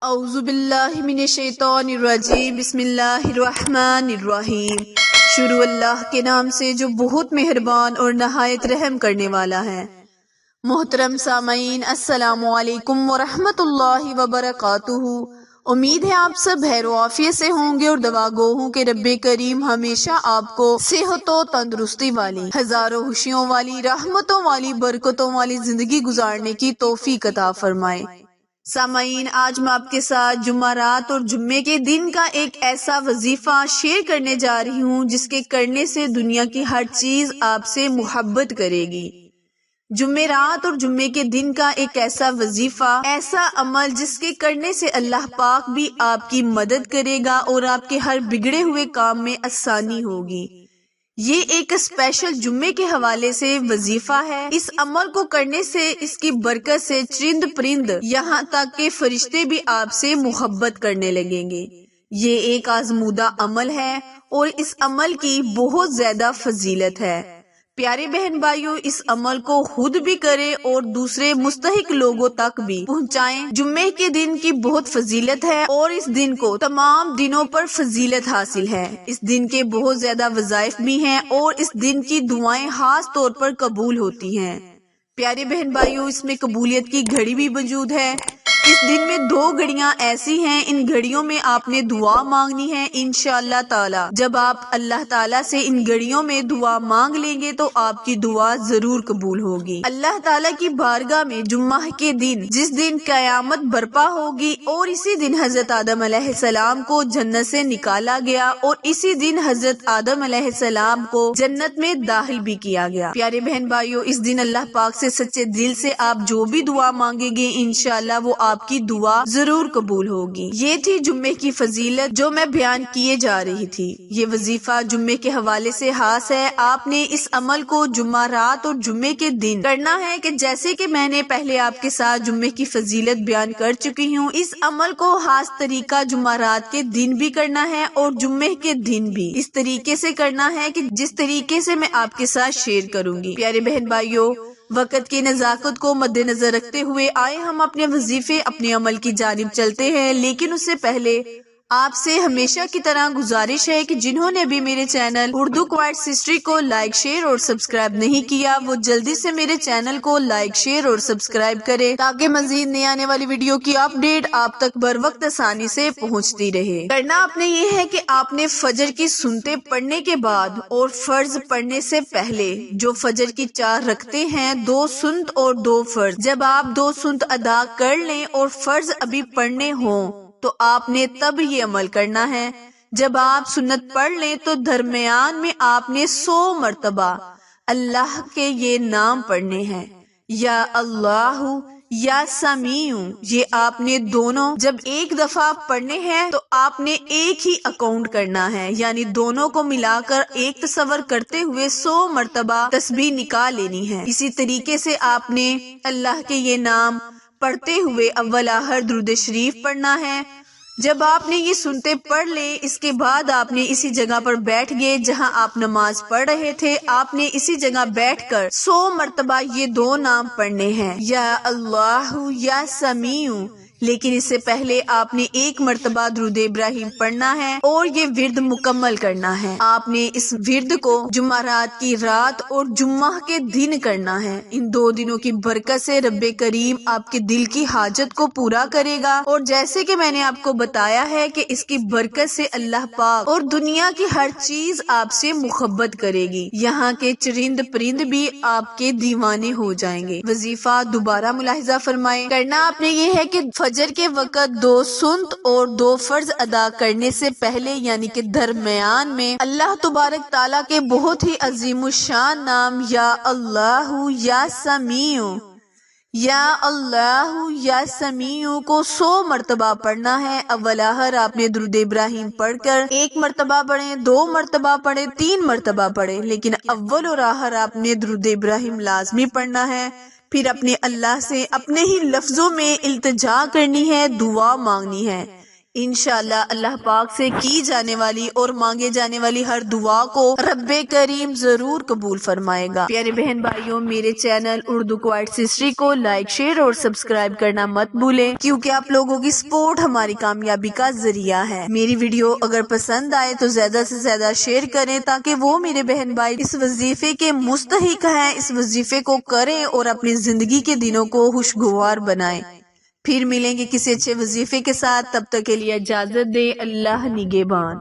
اعوذ باللہ من الشیطان الرجیم بسم اللہ الرحمن الرحیم۔ شروع اللہ کے نام سے جو بہت مہربان اور نہایت رحم کرنے والا ہے۔ محترم سامعین، السلام علیکم ورحمۃ اللہ وبرکاتہ۔ امید ہے آپ سب خیر و عافیت سے ہوں گے اور دعا گو ہوں کہ رب کریم ہمیشہ آپ کو صحت و تندرستی والی، ہزاروں خوشیوں والی، رحمتوں والی، برکتوں والی زندگی گزارنے کی توفیق عطا فرمائے۔ سامعین، آج میں آپ کے ساتھ جمعرات اور جمعے کے دن کا ایک ایسا وظیفہ شیئر کرنے جا رہی ہوں جس کے کرنے سے دنیا کی ہر چیز آپ سے محبت کرے گی۔ جمعرات اور جمعے کے دن کا ایک ایسا وظیفہ، ایسا عمل جس کے کرنے سے اللہ پاک بھی آپ کی مدد کرے گا اور آپ کے ہر بگڑے ہوئے کام میں آسانی ہوگی۔ یہ ایک اسپیشل جمعے کے حوالے سے وظیفہ ہے۔ اس عمل کو کرنے سے، اس کی برکت سے چرند پرند یہاں تک کہ فرشتے بھی آپ سے محبت کرنے لگیں گے۔ یہ ایک آزمودہ عمل ہے اور اس عمل کی بہت زیادہ فضیلت ہے۔ پیارے بہن بھائیوں، اس عمل کو خود بھی کریں اور دوسرے مستحق لوگوں تک بھی پہنچائیں۔ جمعے کے دن کی بہت فضیلت ہے اور اس دن کو تمام دنوں پر فضیلت حاصل ہے۔ اس دن کے بہت زیادہ وظائف بھی ہیں اور اس دن کی دعائیں خاص طور پر قبول ہوتی ہیں۔ پیارے بہن بھائیوں، اس میں قبولیت کی گھڑی بھی موجود ہے۔ اس دن میں 2 گھڑیاں ایسی ہیں، ان گھڑیوں میں آپ نے دعا مانگنی ہے انشاءاللہ تعالی۔ جب آپ اللہ تعالیٰ سے ان گھڑیوں میں دعا مانگ لیں گے تو آپ کی دعا ضرور قبول ہوگی۔ اللہ تعالیٰ کی بارگاہ میں جمعہ کے دن، جس دن قیامت برپا ہوگی اور اسی دن حضرت آدم علیہ السلام کو جنت سے نکالا گیا اور اسی دن حضرت آدم علیہ السلام کو جنت میں داخل بھی کیا گیا۔ پیارے بہن بھائیوں، اس دن اللہ پاک سے سچے دل سے آپ جو بھی دعا مانگیں گے انشاءاللہ وہ آپ کی دعا ضرور قبول ہوگی۔ یہ تھی جمعے کی فضیلت جو میں بیان کیے جا رہی تھی۔ یہ وظیفہ جمعے کے حوالے سے خاص ہے۔ آپ نے اس عمل کو جمعہ رات اور جمعے کے دن کرنا ہے کہ جیسے کہ میں نے پہلے آپ کے ساتھ جمعے کی فضیلت بیان کر چکی ہوں، اس عمل کو خاص طریقہ جمعہ رات کے دن بھی کرنا ہے اور جمعے کے دن بھی اس طریقے سے کرنا ہے کہ جس طریقے سے میں آپ کے ساتھ شیئر کروں گی۔ پیارے بہن بھائیوں، وقت کی نزاکت کو مد نظر رکھتے ہوئے آئے ہم اپنے وظیفے، اپنے عمل کی جانب چلتے ہیں، لیکن اس سے پہلے آپ سے ہمیشہ کی طرح گزارش ہے کہ جنہوں نے ابھی میرے چینل اردو کوائٹس ہسٹری کو لائک، شیئر اور سبسکرائب نہیں کیا، وہ جلدی سے میرے چینل کو لائک، شیئر اور سبسکرائب کرے تاکہ مزید نئی آنے والی ویڈیو کی اپ ڈیٹ آپ تک بر وقت آسانی سے پہنچتی رہے۔ کرنا آپ نے یہ ہے کہ آپ نے فجر کی سنتیں پڑھنے کے بعد اور فرض پڑھنے سے پہلے، جو فجر کی 4 رکعتیں ہیں، 2 سنت اور 2 فرض، جب آپ 2 سنت ادا کر لیں اور فرض ابھی پڑھنے ہوں تو آپ نے تب یہ عمل کرنا ہے۔ جب آپ سنت پڑھ لیں تو درمیان میں آپ نے 100 مرتبہ اللہ کے یہ نام پڑھنے ہیں، یا اللہ، یا سمیع۔ یہ آپ نے دونوں جب ایک دفعہ پڑھنے ہیں تو آپ نے ایک ہی اکاؤنٹ کرنا ہے، یعنی دونوں کو ملا کر ایک تصور کرتے ہوئے 100 مرتبہ تسبیح نکال لینی ہے۔ اسی طریقے سے آپ نے اللہ کے یہ نام پڑھتے ہوئے اول آخر درود شریف پڑھنا ہے۔ جب آپ نے یہ سنتے پڑھ لیں، اس کے بعد آپ نے اسی جگہ پر بیٹھ گئے جہاں آپ نماز پڑھ رہے تھے، آپ نے اسی جگہ بیٹھ کر 100 مرتبہ یہ 2 نام پڑھنے ہیں، یا اللہ، یا سمیع۔ لیکن اس سے پہلے آپ نے 1 مرتبہ درود ابراہیم پڑھنا ہے اور یہ ورد مکمل کرنا ہے۔ آپ نے اس ورد کو جمعرات کی رات اور جمعہ کے دن کرنا ہے۔ ان 2 دنوں کی برکت سے رب کریم آپ کے دل کی حاجت کو پورا کرے گا، اور جیسے کہ میں نے آپ کو بتایا ہے کہ اس کی برکت سے اللہ پاک اور دنیا کی ہر چیز آپ سے محبت کرے گی، یہاں کے چرند پرند بھی آپ کے دیوانے ہو جائیں گے۔ وظیفہ دوبارہ ملاحظہ فرمائیں۔ کرنا آپ نے یہ ہے کہ فجر کے وقت 2 سنت اور 2 فرض ادا کرنے سے پہلے، یعنی کہ درمیان میں، اللہ تبارک تعالیٰ کے بہت ہی عظیم الشان نام یا اللہ، یا سمیع، یا اللہ، یا سمیع کو 100 مرتبہ پڑھنا ہے۔ اول آخر آپ نے درود ابراہیم پڑھ کر 1 مرتبہ پڑھیں، 2 مرتبہ پڑھیں، 3 مرتبہ پڑھیں، لیکن اول اور آخر آپ نے درود ابراہیم لازمی پڑھنا ہے۔ پھر اپنے اللہ سے اپنے ہی لفظوں میں التجا کرنی ہے، دعا مانگنی ہے، انشاءاللہ اللہ پاک سے کی جانے والی اور مانگے جانے والی ہر دعا کو رب کریم ضرور قبول فرمائے گا۔ پیارے بہن بھائیوں، میرے چینل اردو کوائٹس ہسٹری کو لائک، شیئر اور سبسکرائب کرنا مت بھولیں، کیونکہ آپ لوگوں کی سپورٹ ہماری کامیابی کا ذریعہ ہے۔ میری ویڈیو اگر پسند آئے تو زیادہ سے زیادہ شیئر کریں تاکہ وہ میرے بہن بھائی اس وظیفے کے مستحق ہیں، اس وظیفے کو کریں اور اپنی زندگی کے دنوں کو خوشگوار بنائیں۔ پھر ملیں گے کسی اچھے وظیفے کے ساتھ، تب تک کے لیے اجازت دیں۔ اللہ نگہبان۔